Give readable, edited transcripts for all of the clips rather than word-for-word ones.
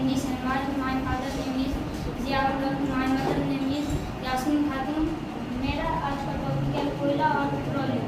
English, and my father's name is Ziaul Haq, my mother's name is Yasmin Khatun. मेरा आज का topic है कोयला और पेट्रोलियम।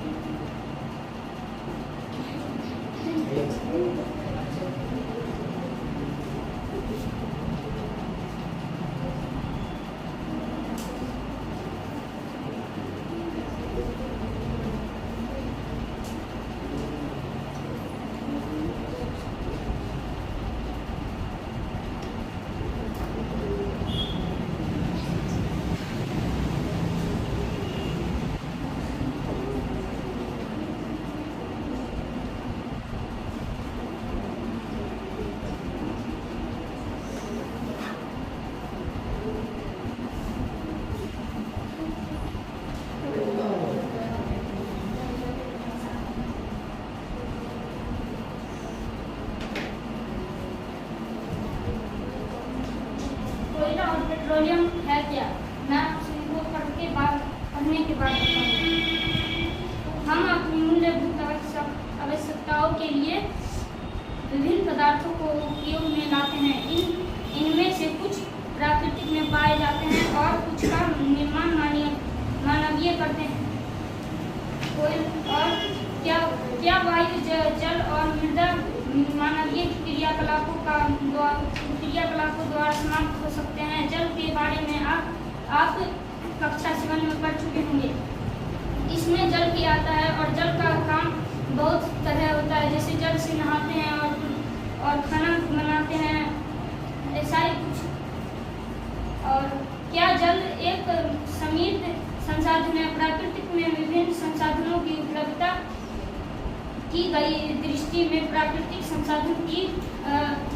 कोयला और पेट्रोलियम है क्या? मैं इनको पढ़ने के बाद हम अपनी मूलभूत आवश्यकताओं के लिए विभिन्न पदार्थों को उपयोग में लाते हैं। इनमें से कुछ प्राकृतिक में पाए जाते हैं और कुछ का निर्माण मानवीय करते हैं। और क्या वायु, जल और मृदा मानवीय क्रियाकलापों द्वारा समाप्त हो सकते हैं? जल के बारे में आप कक्षा 7 में पढ़ चुके होंगे। इसमें जल भी आता है और जल का काम बहुत तरह होता है, जैसे जल से नहाते हैं और खाना बनाते हैं, ऐसा ही कुछ। और क्या जल एक सीमित संसाधन है? प्राकृतिक में विभिन्न संसाधनों की उपलब्धता की गई दृष्टि में प्राकृतिक संसाधन की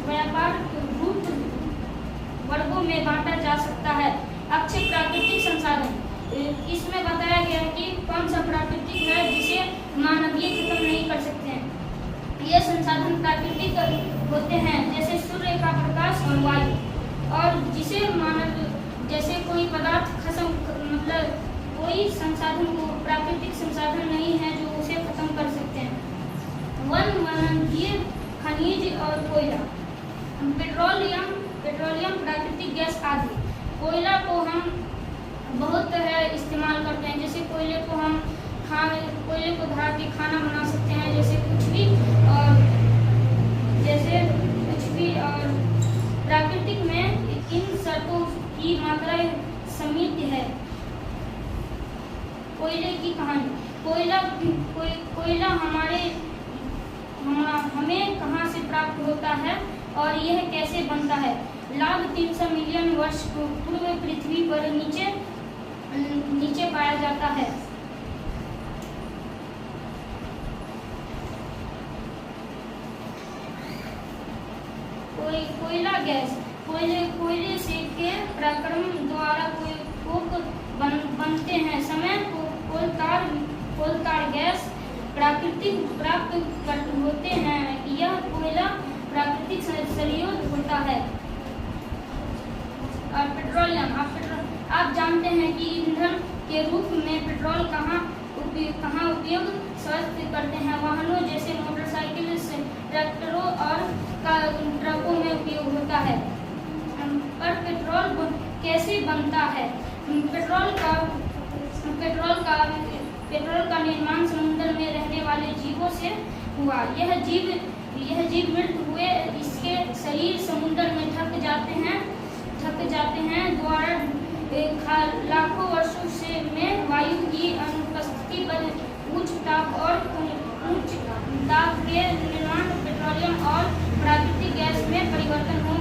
व्यापार रूप वर्गों में बांटा जा सकता है। अक्षय प्राकृतिक संसाधन, इसमें बताया गया है कि कौन सा प्राकृतिक है जिसे मानवीय खत्म नहीं कर सकते हैं। ये संसाधन प्राकृतिक होते हैं, जैसे सूर्य का प्रकाश और वायु, और जिसे जैसे कोई पदार्थ मतलब कोई संसाधन को प्राकृतिक संसाधन नहीं है जो उसे खत्म कर सकते हैं। वनस्पतीय खनिज और कोयला, पेट्रोलियम प्राकृतिक गैस आदि। कोयला को हम बहुत इस्तेमाल करते हैं, जैसे कोयले को धरा के खाना बना सकते हैं, जैसे कुछ भी। और प्राकृतिक में इन शर्तों की मात्रा सीमित है। कोयले की कहानी। कोयला हमें कहाँ से प्राप्त होता है और यह कैसे बनता है? लाख 300 मिलियन वर्ष पूर्व पृथ्वी पर नीचे पाया जाता है। कोयला गैस, कोयले से के प्रक्रम द्वारा कोक बनते हैं। समय कोलतार गैस प्राकृतिक प्राप्त होते हैं। यह कोयला प्राकृतिक संयोग होता है। और पेट्रोलियम, आप जानते हैं कि ईंधन के रूप में पेट्रोल कहाँ उपयोग करते हैं? वाहनों जैसे मोटरसाइकिल, ट्रैक्टरों और ट्रकों में उपयोग होता है। पर पेट्रोल कैसे बनता है? पेट्रोल का निर्माण समुद्र में रहने वाले जीवों से हुआ। यह जीव मृत हुए, इसके शरीर समुद्र में थक जाते हैं द्वारा लाखों वर्षों से में वायु की अनुपस्थिति पर उच्च ताप के निर्माण पेट्रोलियम और प्राकृतिक गैस में परिवर्तन हो